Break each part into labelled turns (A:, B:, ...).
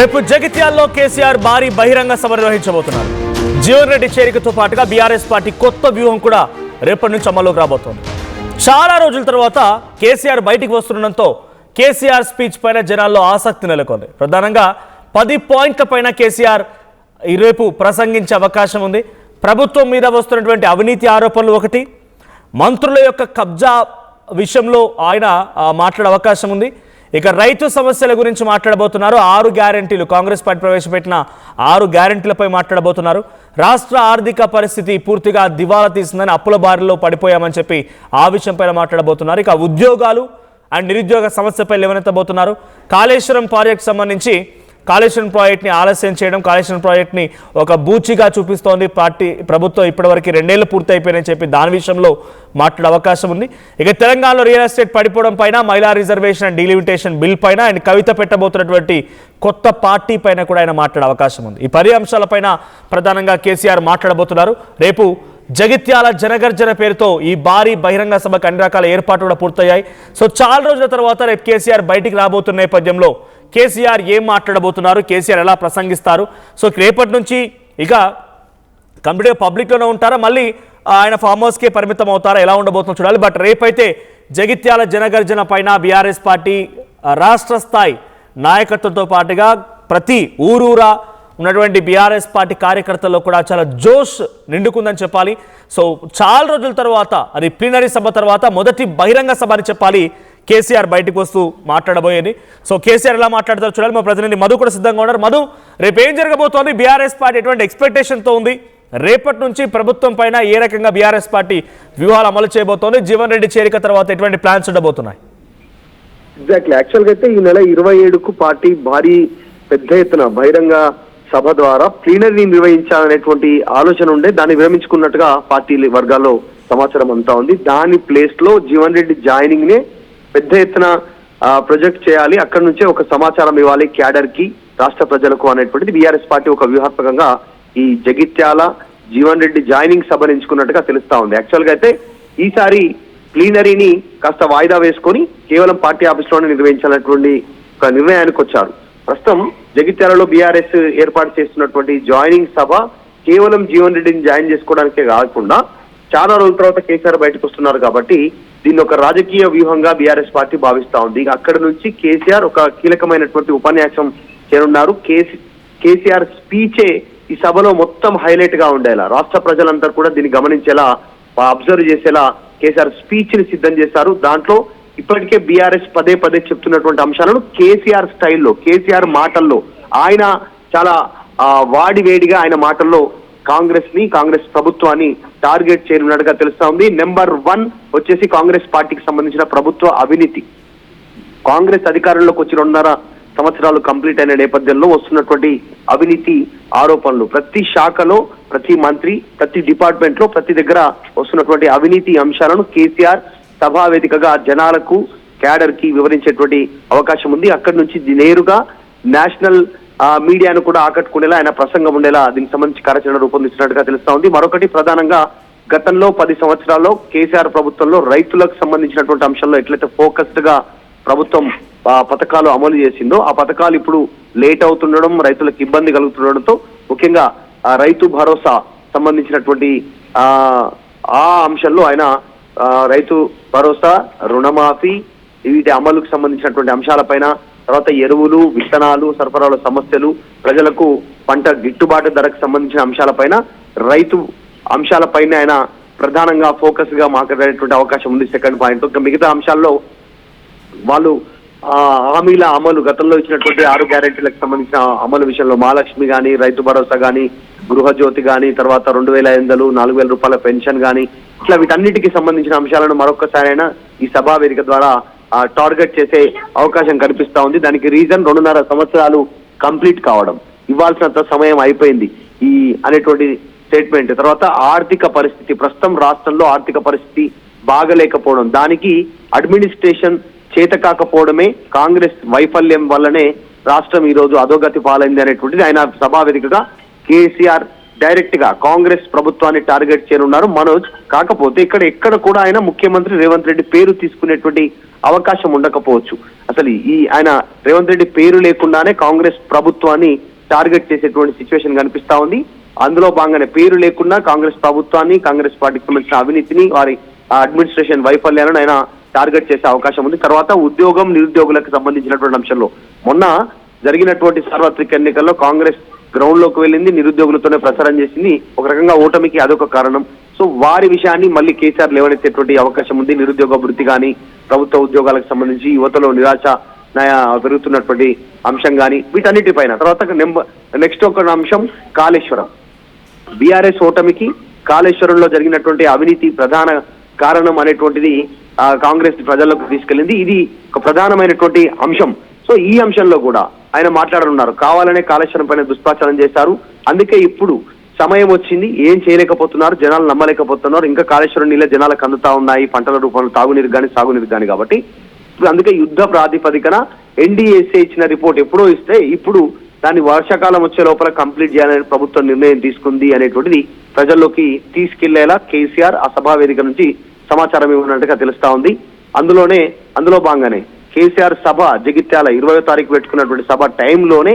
A: రేపు జగిత్యాల్లో కేసీఆర్ భారీ బహిరంగ సభ నిర్వహించబోతున్నారు. జీవన్ రెడ్డి చేరికతో పాటుగా బీఆర్ఎస్ పార్టీ కొత్త వ్యూహం కూడా రేపటి నుంచి అమల్లోకి రాబోతోంది. చాలా రోజుల తర్వాత కేసీఆర్ బయటికి వస్తుండడంతో కేసీఆర్ స్పీచ్ పైన జనాల్లో ఆసక్తి నెలకొంది. ప్రధానంగా 10 పాయింట్ల పైన కేసీఆర్ రేపు ప్రసంగించే అవకాశం ఉంది. ప్రభుత్వం మీద వస్తున్నటువంటి అవినీతి ఆరోపణలు ఒకటి, మంత్రుల యొక్క కబ్జా విషయంలో ఆయన మాట్లాడే అవకాశం ఉంది. ఇక రైతు సమస్యల గురించి మాట్లాడబోతున్నారు. 6 గ్యారెంటీలు, కాంగ్రెస్ పార్టీ ప్రవేశపెట్టిన 6 గ్యారెంటీలపై మాట్లాడబోతున్నారు. రాష్ట్ర ఆర్థిక పరిస్థితి పూర్తిగా దివాలా తీసిందని, అప్పుల బారిలో పడిపోయామని చెప్పి ఆ విషయంపై మాట్లాడబోతున్నారు. ఇక ఉద్యోగాలు అండ్ నిరుద్యోగ సమస్యపై లేవనెత్తబోతున్నారు. కాళేశ్వరం ప్రాజెక్ట్ సంబంధించి కాళేశ్వరం ప్రాజెక్ట్ని ఆలస్యం చేయడం, కాళేశ్వరం ప్రాజెక్ట్ని ఒక బూచిగా చూపిస్తోంది ప్రభుత్వం. ఇప్పటివరకు 2 ఏళ్ళు పూర్తి అయిపోయినాయని చెప్పి దాని విషయంలో మాట్లాడే అవకాశం ఉంది. ఇక తెలంగాణలో రియల్ ఎస్టేట్ పడిపోవడం పైన, మహిళా రిజర్వేషన్ అండ్ డీలిమిటేషన్ బిల్ పైన, ఆయన కవిత పెట్టబోతున్నటువంటి కొత్త పార్టీ పైన కూడా ఆయన మాట్లాడే అవకాశం ఉంది. ఈ 10 అంశాలపైన ప్రధానంగా కేసీఆర్ మాట్లాడబోతున్నారు. రేపు జగిత్యాల జనగర్జన పేరుతో ఈ భారీ బహిరంగ సభకు అన్ని రకాల ఏర్పాట్లు కూడా పూర్తయ్యాయి. సో చాలా రోజుల తర్వాత రేపు కేసీఆర్ బయటికి రాబోతున్న నేపథ్యంలో కేసీఆర్ ఏం మాట్లాడబోతున్నారు, కేసీఆర్ ఎలా ప్రసంగిస్తారు, సో రేపటి నుంచి ఇక కంప్లీట్గా పబ్లిక్లోనే ఉంటారా, మళ్ళీ ఆయన ఫామ్ హౌస్కే పరిమితం అవుతారా, ఎలా ఉండబోతుందో చూడాలి. బట్ రేపైతే జగిత్యాల జనగర్జన పైన బీఆర్ఎస్ పార్టీ రాష్ట్ర స్థాయి నాయకత్వంతో పాటుగా ప్రతి ఊరూరా ఉన్నటువంటి బీఆర్ఎస్ పార్టీ కార్యకర్తల్లో కూడా చాలా జోష్ నిండుకుందని చెప్పాలి. సో చాలా రోజుల తర్వాత, అది ప్లీనరీ సభ తర్వాత మొదటి బహిరంగ సభ అని చెప్పాలి కేసీఆర్ బయటకు వస్తూ మాట్లాడబోయేది. సో కేసీఆర్ ఎలా మాట్లాడతారో చూడాలి. మా ప్రతినిధి మధు కూడా సిద్ధంగా ఉన్నారు. మధు, రేపు ఏం జరగబోతోంది? బీఆర్ఎస్ పార్టీ ఎటువంటి ఎక్స్పెక్టేషన్తో ఉంది? రేపటి నుంచి ప్రభుత్వం పైన ఏ రకంగా బీఆర్ఎస్ పార్టీ వ్యూహాలు అమలు చేయబోతోంది? జీవన్ రెడ్డి చేరిక తర్వాత ఎటువంటి ప్లాన్స్ ఉండబోతున్నాయి?
B: ఎగ్జాక్ట్లీ, యాక్చువల్గా అయితే ఈ నెల 27కు పార్టీ భారీ పెద్ద ఎత్తున బహిరంగ సభ ద్వారా ప్లీనరీ నిర్వహించాలనేటువంటి ఆలోచన ఉండే, దాన్ని విరమించుకున్నట్టుగా పార్టీ వర్గాల్లో సమాచారం అంతా ఉంది. దాని ప్లేస్ లో జీవన్ రెడ్డి జాయినింగ్ నే పెద్ద ఎత్తున ప్రొజెక్ట్ చేయాలి, అక్కడి నుంచే ఒక సమాచారం ఇవ్వాలి క్యాడర్ కి, రాష్ట్ర ప్రజలకు అనేటువంటిది బీఆర్ఎస్ పార్టీ ఒక వ్యూహాత్మకంగా ఈ జగిత్యాల జీవన్ రెడ్డి జాయినింగ్ సభను ఎంచుకున్నట్టుగా తెలుస్తా ఉంది. యాక్చువల్ గా అయితే ఈసారి ప్లీనరీని కాస్త వాయిదా వేసుకొని కేవలం పార్టీ ఆఫీస్ లోనే నిర్వహించాలన్నటువంటి ఒక నిర్ణయానికి వచ్చారు. ప్రస్తుతం జగిత్యాలలో బీఆర్ఎస్ ఏర్పాటు చేస్తున్నటువంటి జాయినింగ్ సభ కేవలం జీవన్ రెడ్డిని జాయిన్ చేసుకోవడానికే కాకుండా చాలా రోజుల తర్వాత కేసీఆర్ బయటకు వస్తున్నారు కాబట్టి దీన్ని ఒక రాజకీయ వ్యూహంగా బీఆర్ఎస్ పార్టీ భావిస్తా ఉంది. అక్కడి నుంచి కేసీఆర్ ఒక కీలకమైనటువంటి ఉపన్యాసం చేయనున్నారు. కేసీఆర్ స్పీచే ఈ సభలో మొత్తం హైలైట్ గా ఉండేలా, రాష్ట్ర ప్రజలంతా కూడా దీన్ని గమనించేలా, అబ్జర్వ్ చేసేలా కేసీఆర్ స్పీచ్ ని సిద్ధం చేశారు. దాంట్లో ఇప్పటికే బీఆర్ఎస్ పదే చెప్తున్నటువంటి అంశాలను కేసీఆర్ స్టైల్లో, కేసీఆర్ మాటల్లో, ఆయన చాలా వాడివేడిగా ఆయన మాటల్లో కాంగ్రెస్ ప్రభుత్వాన్ని టార్గెట్ చేయనున్నట్టుగా తెలుస్తా ఉంది. నెంబర్ 1 వచ్చేసి కాంగ్రెస్ పార్టీకి సంబంధించిన ప్రభుత్వ అవినీతి. కాంగ్రెస్ అధికారంలోకి వచ్చి 2.5 సంవత్సరాలు కంప్లీట్ అయిన నేపథ్యంలో వస్తున్నటువంటి అవినీతి ఆరోపణలు, ప్రతి శాఖలో, ప్రతి మంత్రి, ప్రతి డిపార్ట్మెంట్ లో, ప్రతి దగ్గర వస్తున్నటువంటి అవినీతి అంశాలను కేసీఆర్ సభా వేదికగా జనాలకు, క్యాడర్ కి వివరించేటువంటి అవకాశం ఉంది. అక్కడి నుంచి నేరుగా నేషనల్ మీడియాను కూడా ఆకట్టుకునేలా ఆయన ప్రసంగం ఉండేలా దీనికి సంబంధించి కార్యాచరణ రూపొందిస్తున్నట్టుగా తెలుస్తా ఉంది. మరొకటి, ప్రధానంగా గతంలో 10 సంవత్సరాల్లో కేసీఆర్ ప్రభుత్వంలో రైతులకు సంబంధించినటువంటి అంశాల్లో ఎట్లయితే ఫోకస్డ్ గా ప్రభుత్వం పథకాలు అమలు చేసిందో, ఆ పథకాలు ఇప్పుడు లేట్ అవుతుండడం, రైతులకు ఇబ్బంది కలుగుతుండడంతో ముఖ్యంగా రైతు భరోసా సంబంధించినటువంటి ఆ అంశంలో ఆయన రైతు భరోసా, రుణమాఫీ, వీటి అమలుకు సంబంధించినటువంటి అంశాలపైన, తర్వాత ఎరువులు, విత్తనాలు సరఫరాల సమస్యలు, ప్రజలకు పంట గిట్టుబాటు ధరకు సంబంధించిన అంశాలపైన, రైతు అంశాలపైన ఆయన ప్రధానంగా ఫోకస్ గా మాట్లాడేటువంటి అవకాశం ఉంది. సెకండ్ పాయింట్, ఇంకా మిగతా అంశాల్లో వాళ్ళు హామీల అమలు, గతంలో ఇచ్చినటువంటి 6 గ్యారెంటీలకు సంబంధించిన అమలు విషయంలో మహాలక్ష్మి కానీ, రైతు భరోసా కానీ, గృహజ్యోతి కానీ, తర్వాత 2500, 4000 రూపాయల పెన్షన్ కానీ, ఇట్లా వీటన్నిటికీ సంబంధించిన అంశాలను మరొకసారి అయినా ఈ సభా వేదిక ద్వారా టార్గెట్ చేసే అవకాశం కనిపిస్తా ఉంది. దానికి రీజన్ 2.5 సంవత్సరాలు కంప్లీట్ కావడం, ఇవ్వాల్సినంత సమయం అయిపోయింది ఈ అనేటువంటి స్టేట్మెంట్. తర్వాత ఆర్థిక పరిస్థితి, ప్రస్తుతం రాష్ట్రంలో ఆర్థిక పరిస్థితి బాగలేకపోవడం, దానికి అడ్మినిస్ట్రేషన్ చేత కాకపోవడమే, కాంగ్రెస్ వైఫల్యం వల్లనే రాష్ట్రం ఈ రోజు అధోగతి పాలైంది అనేటువంటిది ఆయన సభా వేదికగా కేసీఆర్ డైరెక్ట్ గా కాంగ్రెస్ ప్రభుత్వాన్ని టార్గెట్ చేయనున్నారు మనోజ్. కాకపోతే ఎక్కడ కూడా ఆయన ముఖ్యమంత్రి రేవంత్ రెడ్డి పేరు తీసుకునేటువంటి అవకాశం ఉండకపోవచ్చు. అసలు ఆయన రేవంత్ రెడ్డి పేరు లేకుండానే కాంగ్రెస్ ప్రభుత్వాన్ని టార్గెట్ చేసేటువంటి సిచ్యువేషన్ కనిపిస్తా ఉంది. అందులో భాగంగానే పేరు లేకుండా కాంగ్రెస్ ప్రభుత్వాన్ని, కాంగ్రెస్ పార్టీకి సంబంధించిన అవినీతిని, వారి అడ్మినిస్ట్రేషన్ వైఫల్యాలను ఆయన టార్గెట్ చేసే అవకాశం ఉంది. తర్వాత ఉద్యోగం, నిరుద్యోగులకు సంబంధించినటువంటి అంశంలో మొన్న జరిగినటువంటి సార్వత్రిక ఎన్నికల్లో కాంగ్రెస్ గ్రౌండ్ లోకి వెళ్ళింది, నిరుద్యోగులతోనే ప్రచారం చేసింది. ఒక రకంగా ఓటమికి అదొక కారణం. సో వారి విషయాన్ని మళ్ళీ కేసీఆర్ లేవనెత్తేటువంటి అవకాశం ఉంది. నిరుద్యోగ వృత్తి కానీ, ప్రభుత్వ ఉద్యోగాలకు సంబంధించి యువతలో నిరాశ పెరుగుతున్నటువంటి అంశం కానీ, వీటన్నిటిపైన. తర్వాత నెక్స్ట్ ఒక అంశం కాళేశ్వరం. బీఆర్ఎస్ ఓటమికి కాళేశ్వరంలో జరిగినటువంటి అవినీతి ప్రధాన కారణం అనేటువంటిది కాంగ్రెస్ ప్రజల్లోకి తీసుకెళ్లింది. ఇది ఒక ప్రధానమైనటువంటి అంశం. సో ఈ అంశంలో కూడా ఆయన మాట్లాడనున్నారు. కావాలనే కాళేశ్వరం పైన దుష్ప్రచారం చేశారు. అందుకే ఇప్పుడు సమయం వచ్చింది, ఏం చేయలేకపోతున్నారు, జనాలు నమ్మలేకపోతున్నారు. ఇంకా కాళేశ్వరం నీళ్ళ జనాలకు అందుతా ఉన్నాయి, పంటల రూపంలో తాగునీరు కానీ సాగునీరు కానీ. కాబట్టి అందుకే యుద్ధ ప్రాతిపదికన ఎన్డీఏసీ ఇచ్చిన రిపోర్ట్ ఎప్పుడో ఇస్తే ఇప్పుడు దాన్ని వర్షాకాలం వచ్చే లోపల కంప్లీట్ చేయాలని ప్రభుత్వం నిర్ణయం తీసుకుంది అనేటువంటిది ప్రజల్లోకి తీసుకెళ్లేలా కేసీఆర్ ఆ సభా వేదిక నుంచి సమాచారం ఇవ్వనట్టుగా తెలుస్తా ఉంది. అందులో భాగంగానే కేసీఆర్ సభ జగిత్యాల 20వ తారీఖు పెట్టుకున్నటువంటి సభ టైంలోనే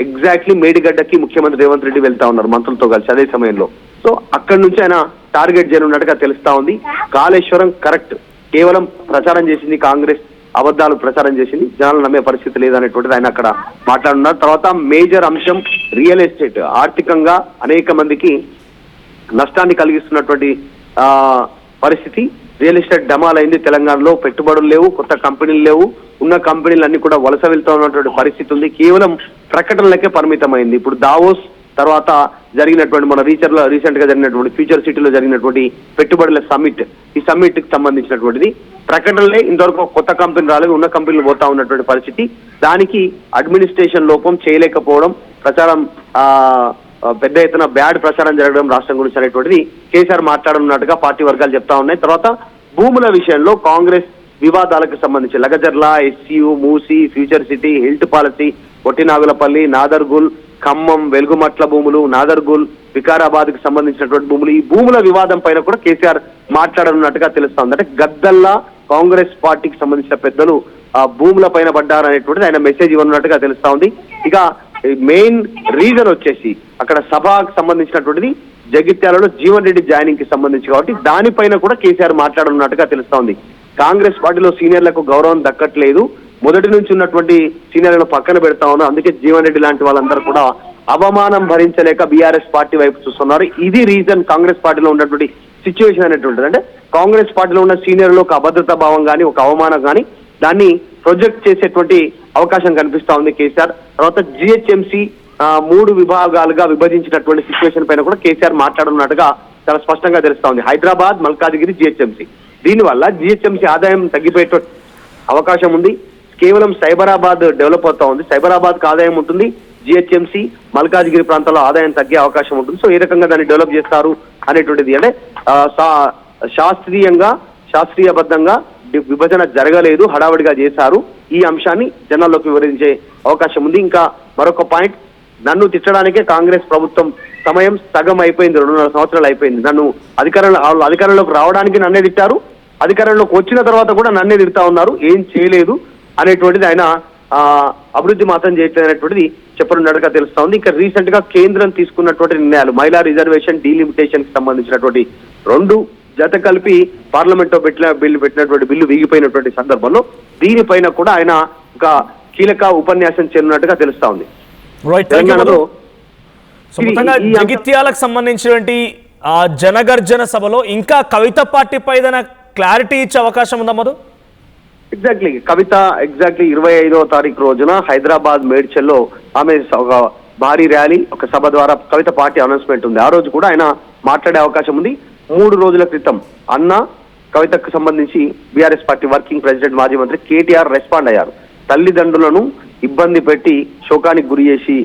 B: ఎగ్జాక్ట్లీ మేడిగడ్డకి ముఖ్యమంత్రి రేవంత్ రెడ్డి వెళ్తా ఉన్నారు మంత్రులతో కలిసి అదే సమయంలో. సో అక్కడి నుంచి ఆయన టార్గెట్ చేయనున్నట్టుగా తెలుస్తా ఉంది. కాళేశ్వరం కరెక్ట్, కేవలం ప్రచారం చేసింది కాంగ్రెస్, అబద్ధాలు ప్రచారం చేసింది, జనాలు నమ్మే పరిస్థితి లేదనేటువంటిది ఆయన అక్కడ మాట్లాడున్నారు. తర్వాత మేజర్ అంశం రియల్ ఎస్టేట్. ఆర్థికంగా అనేక మందికి నష్టాన్ని కలిగిస్తున్నటువంటి పరిస్థితి. రియల్ ఎస్టేట్ డమాలైంది. తెలంగాణలో పెట్టుబడులు లేవు, కొత్త కంపెనీలు లేవు, ఉన్న కంపెనీలు అన్ని కూడా వలస వెళ్తూ ఉన్నటువంటి పరిస్థితి ఉంది. కేవలం ప్రకటనలకే పరిమితమైంది. ఇప్పుడు దావోస్ తర్వాత జరిగినటువంటి మన రీసెంట్ గా జరిగినటువంటి ఫ్యూచర్ సిటీలో జరిగినటువంటి పెట్టుబడుల సమ్మిట్, ఈ సమ్మిట్ కి సంబంధించినటువంటిది ప్రకటనలే. ఇంతవరకు కొత్త కంపెనీ రాలేదు, ఉన్న కంపెనీలు పోతా ఉన్నటువంటి పరిస్థితి. దానికి అడ్మినిస్ట్రేషన్ లోపం, చేయలేకపోవడం, ప్రచారం పెద్ద ఎత్తున బ్యాడ్ ప్రచారం జరగడం రాష్ట్రం గురించి అనేటువంటిది కేసీఆర్ మాట్లాడనున్నట్టుగా పార్టీ వర్గాలు చెప్తా ఉన్నాయి. తర్వాత భూముల విషయంలో కాంగ్రెస్ వివాదాలకు సంబంధించి లగజర్ల, ఎస్యూ, Musi, future city, HILT policy, Pottinagulapalli, Nadargul, Khammam, Velugumatla భూములు, నాదర్గుల్, వికారాబాద్ కి సంబంధించినటువంటి భూములు, ఈ భూముల వివాదం పైన కూడా కేసీఆర్ మాట్లాడనున్నట్టుగా తెలుస్తోంది. అంటే గద్దల్లా కాంగ్రెస్ పార్టీకి సంబంధించిన పెద్దలు భూముల పైన పడ్డారనేటువంటిది ఆయన మెసేజ్ ఇవ్వనున్నట్టుగా తెలుస్తా ఉంది. ఇక మెయిన్ రీజన్ వచ్చేసి అక్కడ సభకు సంబంధించినటువంటిది జగిత్యాలలో జీవన్ రెడ్డి జాయినింగ్ కి సంబంధించి, కాబట్టి దానిపైన కూడా కేసీఆర్ మాట్లాడనున్నట్టుగా తెలుస్తా ఉంది. కాంగ్రెస్ పార్టీలో సీనియర్లకు గౌరవం దక్కట్లేదు, మొదటి నుంచి ఉన్నటువంటి సీనియర్లను పక్కన పెడతా ఉన్నారు. అందుకే జీవన్ రెడ్డి లాంటి వాళ్ళందరూ కూడా అవమానం భరించలేక బీఆర్ఎస్ పార్టీ వైపు చూస్తున్నారు. ఇది రీజన్ కాంగ్రెస్ పార్టీలో ఉన్నటువంటి సిచ్యువేషన్ అనేటువంటిది. అంటే కాంగ్రెస్ పార్టీలో ఉన్న సీనియర్లు ఒక అభద్రతా భావం కానీ, ఒక అవమానం కానీ, దాన్ని ప్రొజెక్ట్ చేసేటువంటి అవకాశం కనిపిస్తా ఉంది కేసీఆర్. తర్వాత జిహెచ్ఎంసీ 3 విభాగాలుగా విభజించినటువంటి సిచ్యువేషన్ పైన కూడా కేసీఆర్ మాట్లాడున్నట్టుగా చాలా స్పష్టంగా తెలుస్తా ఉంది. హైదరాబాద్, మల్కాజిగిరి, జిహెచ్ఎంసీ. దీనివల్ల జిహెచ్ఎంసీ ఆదాయం తగ్గిపోయే అవకాశం ఉంది. కేవలం సైబరాబాద్ డెవలప్ అవుతా ఉంది. సైబరాబాద్ కు ఆదాయం ఉంటుంది, జిహెచ్ఎంసీ, మల్కాజిగిరి ప్రాంతాల్లో ఆదాయం తగ్గే అవకాశం ఉంటుంది. సో ఏ రకంగా దాన్ని డెవలప్ చేస్తారు అనేటువంటిది, అంటే శాస్త్రీయబద్ధంగా విభజన జరగలేదు, హడావిడిగా చేశారు. ఈ అంశాన్ని జనాల్లోకి వివరించే అవకాశం ఉంది. ఇంకా మరొక పాయింట్, నన్ను తిట్టడానికే కాంగ్రెస్ ప్రభుత్వం సమయం సగం అయిపోయింది, 2.5 సంవత్సరాలు అయిపోయింది. నన్ను అధికారంలోకి రావడానికి నన్నే తిట్టారు, అధికారంలోకి వచ్చిన తర్వాత కూడా నన్నే తిడతా ఉన్నారు, ఏం చేయలేదు అనేటువంటిది ఆయన అభివృద్ధి మాత్రం చేయట్లేదు అనేటువంటిది చెప్పనున్నట్టుగా తెలుస్తా ఉంది. ఇంకా రీసెంట్ గా కేంద్రం తీసుకున్నటువంటి నిర్ణయాలు, మహిళా రిజర్వేషన్, డీలిమిటేషన్ కి సంబంధించినటువంటి 2 జత కలిపి పార్లమెంట్ లో పెట్టినటువంటి బిల్లు వీగిపోయినటువంటి సందర్భంలో దీనిపైన కూడా ఆయన ఒక కీలక ఉపన్యాసం చేయనున్నట్టుగా తెలుస్తా ఉంది. తెలంగాణలో
A: జగిత్యాలకు సంబంధించినటువంటి జనగర్జన సభలో ఇంకా కవిత పార్టీ పైన క్లారిటీ ఇచ్చే అవకాశం ఉందా మధు?
B: కవిత 25వ తారీఖు రోజున హైదరాబాద్ మేడ్చల్లో ఆమె ఒక భారీ ర్యాలీ, ఒక సభ ద్వారా కవిత పార్టీ అనౌన్స్మెంట్ ఉంది. ఆ రోజు కూడా ఆయన మాట్లాడే అవకాశం ఉంది. 3 రోజుల క్రితం అన్న కవితకు సంబంధించి బీఆర్ఎస్ పార్టీ వర్కింగ్ ప్రెసిడెంట్, మాజీ మంత్రి కేటీఆర్ రెస్పాండ్ అయ్యారు. తల్లిదండ్రులను ఇబ్బంది పెట్టి శోకానికి గురి చేసి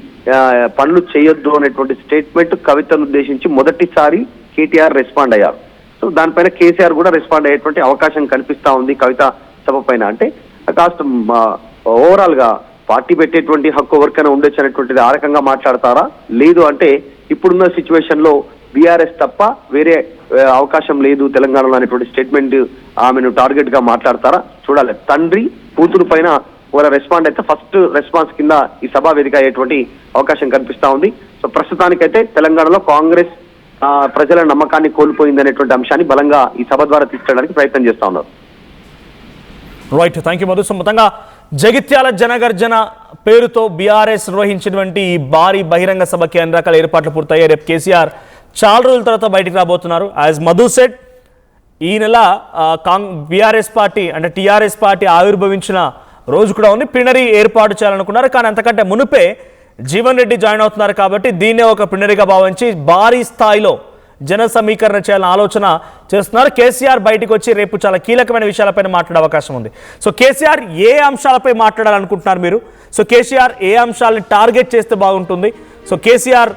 B: పనులు చేయొద్దు అనేటువంటి స్టేట్మెంట్ కవితను ఉద్దేశించి మొదటిసారి కేటీఆర్ రెస్పాండ్ అయ్యారు. సో దానిపైన కేసీఆర్ కూడా రెస్పాండ్ అయ్యేటువంటి అవకాశం కనిపిస్తా ఉంది కవిత సభ పైన. అంటే కాస్త ఓవరాల్ గా పార్టీ పెట్టేటువంటి హక్కు ఎవరికైనా ఉండొచ్చు అనేటువంటిది ఆ రకంగా మాట్లాడతారా, లేదు అంటే ఇప్పుడున్న సిచ్యువేషన్ లో బీఆర్ఎస్ తప్ప వేరే అవకాశం లేదు తెలంగాణలో అనేటువంటి స్టేట్మెంట్ ఆమెను టార్గెట్ గా మాట్లాడతారా చూడాలి. తండ్రి కూతురు పైన ఒక రెస్పాండ్ అయితే ఫస్ట్ రెస్పాన్స్ కింద ఈ సభా వేదిక అయ్యేటువంటి అవకాశం కనిపిస్తా ఉంది. సో ప్రస్తుతానికైతే తెలంగాణలో కాంగ్రెస్ ప్రజల నమ్మకాన్ని కోల్పోయింది అనేటువంటి అంశాన్ని బలంగా ఈ సభ ద్వారా తీసుకెళ్ళడానికి ప్రయత్నం చేస్తా ఉన్నారు.
A: Right, thank you Madhu. So మొత్తంగా జగిత్యాల జనగర్జన పేరుతో బీఆర్ఎస్ నిర్వహించినటువంటి ఈ భారీ బహిరంగ సభకి అన్ని రకాల ఏర్పాట్లు పూర్తయ్యాయి. రేపు కేసీఆర్ చాలా రోజుల తర్వాత బయటికి రాబోతున్నారు. యాజ్ మధు సెట్, ఈ నెల బీఆర్ఎస్ పార్టీ అంటే టీఆర్ఎస్ పార్టీ ఆవిర్భవించిన రోజు కూడా ఉంది. ప్లీనరీ ఏర్పాటు చేయాలనుకున్నారు, కానీ అంతకంటే మునుపే జీవన్ రెడ్డి జాయిన్ అవుతున్నారు కాబట్టి దీన్నే ఒక ప్లీనరీగా భావించి భారీ స్థాయిలో జన సమీకరణ చేయాలని ఆలోచన చేస్తున్నారు. కేసీఆర్ బయటకు వచ్చి రేపు చాలా కీలకమైన విషయాలపైన మాట్లాడే అవకాశం ఉంది. సో కేసీఆర్ ఏ అంశాలపై మాట్లాడాలనుకుంటున్నారు మీరు? సో కేసీఆర్ ఏ అంశాలను టార్గెట్ చేస్తే బాగుంటుంది? సో కేసీఆర్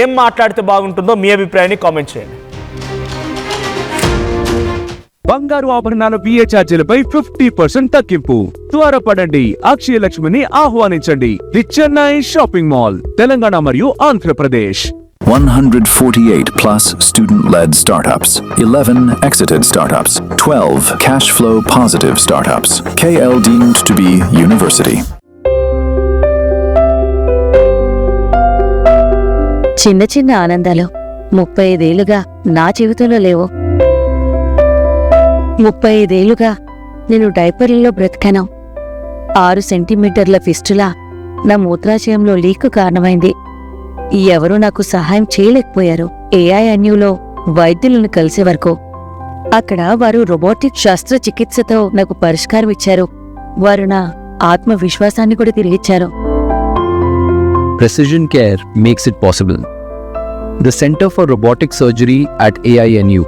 A: ఏం మాట్లాడితే బాగుంటుందో మీ అభిప్రాయాన్ని కామెంట్ చేయండి.
C: బంగారు ఆభరణాల బిఏ ఛార్జీలపై 50% తగ్గింపు. త్వరపడండి, అక్షయ లక్ష్మిని ఆహ్వానించండి. The Chennai shopping mall, Telangana మరియు Andhra Pradesh.
D: 148 plus student-led startups, 11 exited startups, 12 cash flow positive startups. KL deemed to be university.
E: చిన్న చిన్న ఆనందాలు 35 ఏళ్లుగా నా జీవితంలో లేవు. 35 ఏళ్లుగా నేను డైపర్లలో బ్రతికాను. 6 సెంటీమీటర్ల ఫిస్టులా నా మూత్రాశయంలో లీక్ కారణమైంది. ఎవరూ నాకు సహాయం చేయలేకపోయారు. ఏఐఎన్యూలో వైద్యులను కలిసే వరకు అక్కడ వారు రోబోటిక్ శస్త్రచికిత్సతో నాకు పరిష్కారం ఇచ్చారు. వారు నా ఆత్మవిశ్వాసాన్ని కూడా తిరిగిచ్చారు.
F: Precision care makes it possible. The Center for Robotic Surgery at AINU